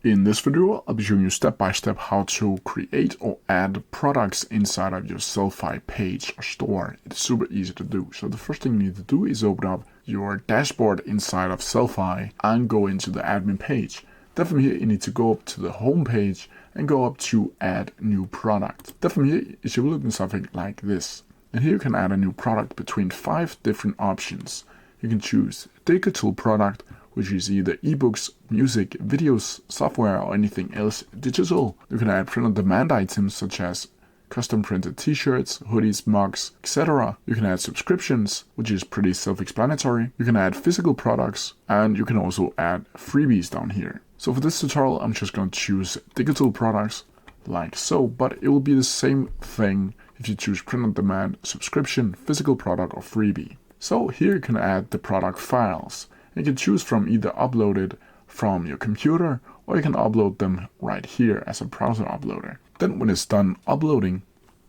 In this video, I'll be showing you step by step how to create or add products inside of your Sellfy page or store. It's super easy to do. So the first thing you need to do is open up your dashboard inside of Sellfy and go into the admin page. Then from here, you need to go up to the home page and go up to add new product. Then from here, it should look something like this. And here you can add a new product between 5 different options. You can choose digital product, which is either ebooks, music, videos, software, or anything else digital. You can add print-on-demand items such as custom printed t-shirts, hoodies, mugs, etc. You can add subscriptions, which is pretty self-explanatory. You can add physical products, and you can also add freebies down here. So for this tutorial, I'm just going to choose digital products like so, but it will be the same thing if you choose print-on-demand, subscription, physical product, or freebie. So here you can add the product files. You can choose from either uploaded from your computer or you can upload them right here as a browser uploader. Then when it's done uploading,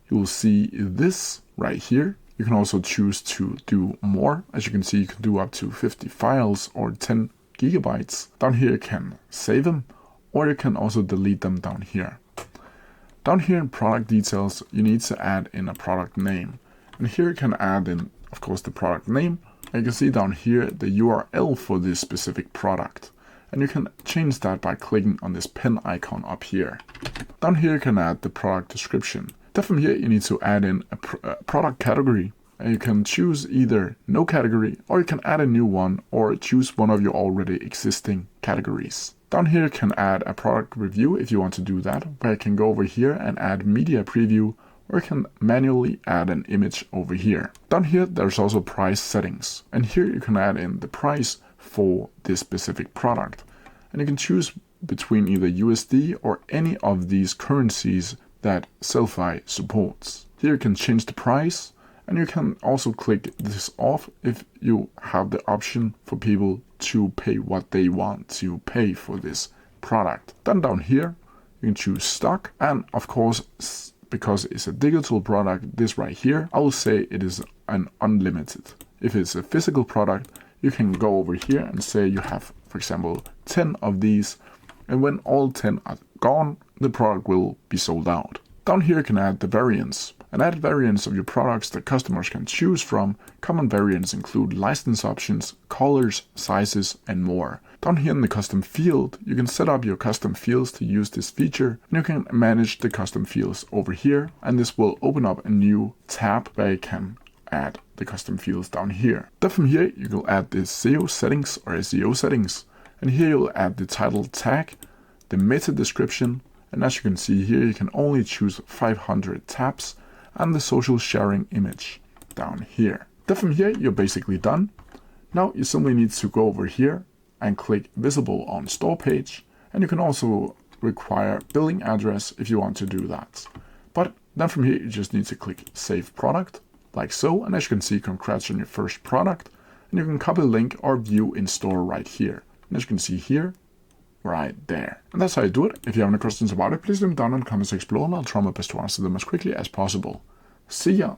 you will see this right here. You can also choose to do more. As you can see, you can do up to 50 files or 10 gigabytes. Down here you can save them or you can also delete them down here. Down here in product details, you need to add in a product name. And here you can add in, of course, the product name. And you can see down here the URL for this specific product. And you can change that by clicking on this pen icon up here. Down here you can add the product description. Then from here you need to add in a product category. And you can choose either no category or you can add a new one or choose one of your already existing categories. Down here you can add a product review if you want to do that, where you can go over here and add media preview, or you can manually add an image over here. Down here there's also price settings, and here you can add in the price for this specific product. And you can choose between either USD or any of these currencies that Sellfy supports. Here you can change the price, and you can also click this off if you have the option for people to pay what they want to pay for this product. Then down here you can choose stock, and of course, because it's a digital product, this right here, I will say it is an unlimited. If it's a physical product, you can go over here and say you have, for example, 10 of these, and when all 10 are gone, the product will be sold out. Down here you can add the variants, and add variants of your products that customers can choose from. Common variants include license options, colors, sizes, and more. Down here in the custom field, you can set up your custom fields to use this feature, and you can manage the custom fields over here, and this will open up a new tab where you can add the custom fields down here. Then from here, you will add the SEO settings or SEO settings, and here you'll add the title tag, the meta description, and as you can see here, you can only choose 500 tabs, and the social sharing image down here. Then from here, you're basically done. Now you simply need to go over here and click visible on store page, and you can also require billing address if you want to do that. But then from here you just need to click save product like so, and as you can see, congrats on your first product, and you can copy the link or view in store right here. And as you can see here, right there. And that's how you do it. If you have any questions about it, please leave them down in the comments below and I'll try my best to answer them as quickly as possible. See ya!